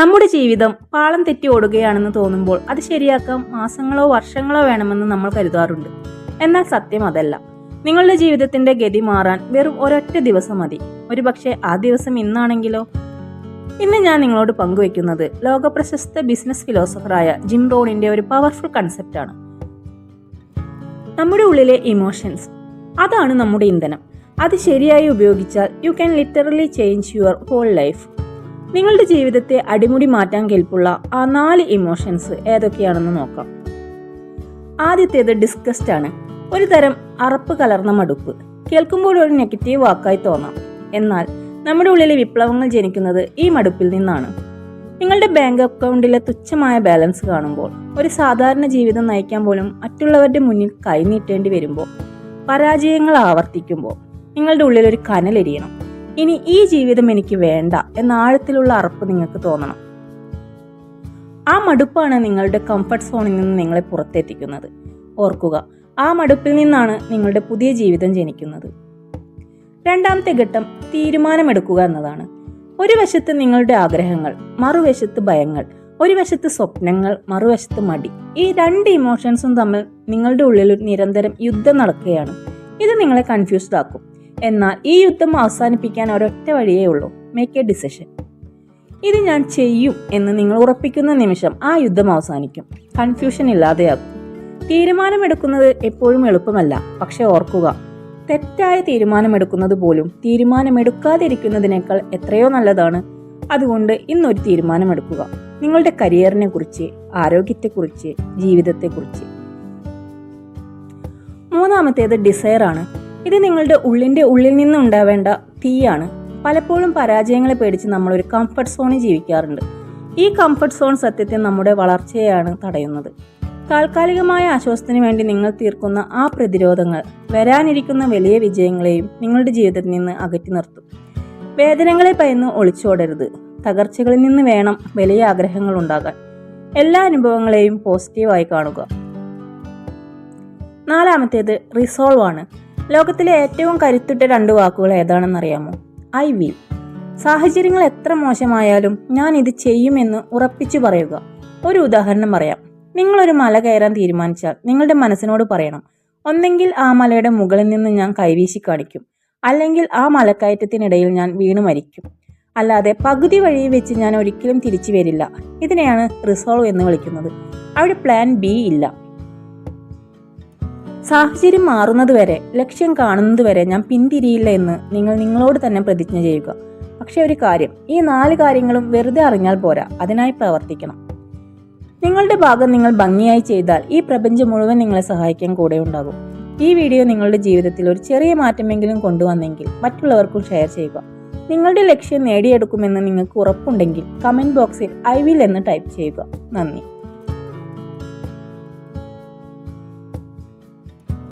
നമ്മുടെ ജീവിതം പാളം തെറ്റി ഓടുകയാണെന്ന് തോന്നുമ്പോൾ അത് ശരിയാക്കാൻ മാസങ്ങളോ വർഷങ്ങളോ വേണമെന്ന് നമ്മൾ കരുതാറുണ്ട്. എന്നാൽ സത്യം അതല്ല. നിങ്ങളുടെ ജീവിതത്തിന്റെ ഗതി മാറാൻ വെറും ഒരൊറ്റ ദിവസം മതി. ഒരുപക്ഷെ ആ ദിവസം ഇന്നാണെങ്കിലോ? ഇന്ന് ഞാൻ നിങ്ങളോട് പങ്കുവെക്കുന്നത് ലോകപ്രശസ്ത ബിസിനസ് ഫിലോസഫറായ ജിം റോണിന്റെ ഒരു പവർഫുൾ കൺസെപ്റ്റാണ്. നമ്മുടെ ഉള്ളിലെ ഇമോഷൻസ്, അതാണ് നമ്മുടെ ഇന്ധനം. അത് ശരിയായി ഉപയോഗിച്ചാൽ you can literally change your whole life. നിങ്ങളുടെ ജീവിതത്തെ അടിമുടി മാറ്റാൻ കെൽപ്പുള്ള ആ 4 ഇമോഷൻസ് ഏതൊക്കെയാണെന്ന് നോക്കാം. ആദ്യത്തേത് ഡിസ്ഗസ്റ്റ് ആണ്. ഒരു തരം അറപ്പ് കലർന്ന മടുപ്പ്. കേൾക്കുമ്പോൾ ഒരു നെഗറ്റീവ് വാക്കായി തോന്നാം. എന്നാൽ നമ്മുടെ ഉള്ളിലെ വിപ്ലവങ്ങൾ ജനിക്കുന്നത് ഈ മടുപ്പിൽ നിന്നാണ്. നിങ്ങളുടെ ബാങ്ക് അക്കൗണ്ടിലെ തുച്ഛമായ ബാലൻസ് കാണുമ്പോൾ, ഒരു സാധാരണ ജീവിതം നയിക്കാൻ പോലും മറ്റുള്ളവരുടെ മുന്നിൽ കൈനീട്ടേണ്ടി വരുമ്പോൾ, പരാജയങ്ങൾ ആവർത്തിക്കുമ്പോൾ നിങ്ങളുടെ ഉള്ളിൽ ഒരു കനലെരിയണം. ഇനി ഈ ജീവിതം എനിക്ക് വേണ്ട എന്ന ആഴത്തിലുള്ള അറപ്പ് നിങ്ങൾക്ക് തോന്നണം. ആ മടുപ്പാണ് നിങ്ങളുടെ കംഫർട്ട് സോണിൽ നിന്ന് നിങ്ങളെ പുറത്തെത്തിക്കുന്നത്. ഓർക്കുക, ആ മടുപ്പിൽ നിന്നാണ് നിങ്ങളുടെ പുതിയ ജീവിതം ജനിക്കുന്നത്. രണ്ടാമത്തെ ഘട്ടം തീരുമാനമെടുക്കുക എന്നതാണ്. ഒരു വശത്ത് നിങ്ങളുടെ ആഗ്രഹങ്ങൾ, മറുവശത്ത് ഭയങ്ങൾ. ഒരു വശത്ത് സ്വപ്നങ്ങൾ, മറുവശത്ത് മടി. ഈ 2 ഇമോഷൻസും തമ്മിൽ നിങ്ങളുടെ ഉള്ളിൽ നിരന്തരം യുദ്ധം നടക്കുകയാണ്. ഇത് നിങ്ങളെ കൺഫ്യൂസ്ഡ് ആക്കും. എന്നാൽ ഈ യുദ്ധം അവസാനിപ്പിക്കാൻ ഒരൊറ്റ വഴിയേ ഉള്ളൂ: മേക്ക് എ ഡിസിഷൻ. ഇത് ഞാൻ ചെയ്യും എന്ന് നിങ്ങൾ ഉറപ്പിക്കുന്ന നിമിഷം ആ യുദ്ധം അവസാനിക്കും. കൺഫ്യൂഷൻ ഇല്ലാതെയാകും. തീരുമാനമെടുക്കുന്നത് എപ്പോഴും എളുപ്പമല്ല. പക്ഷെ ഓർക്കുക, തെറ്റായ തീരുമാനമെടുക്കുന്നത് പോലും തീരുമാനമെടുക്കാതിരിക്കുന്നതിനേക്കാൾ എത്രയോ നല്ലതാണ്. അതുകൊണ്ട് ഇന്നൊരു തീരുമാനമെടുക്കുക. നിങ്ങളുടെ കരിയറിനെ കുറിച്ച്, ആരോഗ്യത്തെക്കുറിച്ച്, ജീവിതത്തെക്കുറിച്ച്. മൂന്നാമത്തേത് ഡിസയർ ആണ്. ഇത് നിങ്ങളുടെ ഉള്ളിൽ നിന്ന് ഉണ്ടാവേണ്ട തീയാണ്. പലപ്പോഴും പരാജയങ്ങളെ പേടിച്ച് നമ്മൾ ഒരു കംഫർട്ട് സോണിൽ ജീവിക്കാറുണ്ട്. ഈ കംഫർട്ട് സോൺ സത്യത്തിൽ നമ്മുടെ വളർച്ചയെയാണ് തടയുന്നത്. താൽക്കാലികമായ ആശ്വാസത്തിന് വേണ്ടി നിങ്ങൾ തീർക്കുന്ന ആ പ്രതിരോധങ്ങൾ വരാനിരിക്കുന്ന വലിയ വിജയങ്ങളെയും നിങ്ങളുടെ ജീവിതത്തിൽ നിന്ന് അകറ്റി നിർത്തും. വേദനകളെ ഭയന്ന് ഒളിച്ചോടരുത്. തകർച്ചകളിൽ നിന്ന് വേണം വലിയ ആഗ്രഹങ്ങൾ ഉണ്ടാകാൻ. എല്ലാ അനുഭവങ്ങളെയും പോസിറ്റീവായി കാണുക. നാലാമത്തേത് റിസോൾവ് ആണ്. ലോകത്തിലെ ഏറ്റവും കരുത്തുറ്റ 2 വാക്കുകൾ ഏതാണെന്നറിയാമോ? I will. സാഹചര്യങ്ങൾ എത്ര മോശമായാലും ഞാൻ ഇത് ചെയ്യുമെന്ന് ഉറപ്പിച്ചു പറയുക. ഒരു ഉദാഹരണം പറയാം. നിങ്ങളൊരു മല കയറാൻ തീരുമാനിച്ചാൽ നിങ്ങളുടെ മനസ്സിനോട് പറയണം: ഒന്നെങ്കിൽ ആ മലയുടെ മുകളിൽ നിന്ന് ഞാൻ കൈവീശി കാണിക്കും, അല്ലെങ്കിൽ ആ മലക്കയറ്റത്തിനിടയിൽ ഞാൻ വീണു മരിക്കും. അല്ലാതെ പകുതി വഴി വെച്ച് ഞാൻ ഒരിക്കലും തിരിച്ചു വരില്ല. ഇതിനെയാണ് റിസോൾവ് എന്ന് വിളിക്കുന്നത്. അവിടെ പ്ലാൻ ബി ഇല്ല. സാഹചര്യം മാറുന്നതുവരെ, ലക്ഷ്യം കാണുന്നതുവരെ ഞാൻ പിന്തിരിയില്ല എന്ന് നിങ്ങൾ നിങ്ങളോട് തന്നെ പ്രതിജ്ഞ ചെയ്യുക. പക്ഷെ ഒരു കാര്യം, ഈ 4 കാര്യങ്ങളും വെറുതെ അറിഞ്ഞാൽ പോരാ, അതിനായി പ്രവർത്തിക്കണം. നിങ്ങളുടെ ഭാഗം നിങ്ങൾ ഭംഗിയായി ചെയ്താൽ ഈ പ്രപഞ്ചം മുഴുവൻ നിങ്ങളെ സഹായിക്കാൻ കൂടെ ഉണ്ടാകും. ഈ വീഡിയോ നിങ്ങളുടെ ജീവിതത്തിൽ ഒരു ചെറിയ മാറ്റമെങ്കിലും കൊണ്ടുവന്നെങ്കിൽ മറ്റുള്ളവർക്കും ഷെയർ ചെയ്യുക. നിങ്ങളുടെ ലക്ഷ്യം നേടിയെടുക്കുമെന്ന് നിങ്ങൾക്ക് ഉറപ്പുണ്ടെങ്കിൽ കമന്റ് ബോക്സിൽ ഐ വിൽ എന്ന് ടൈപ്പ് ചെയ്യുക. നന്ദി.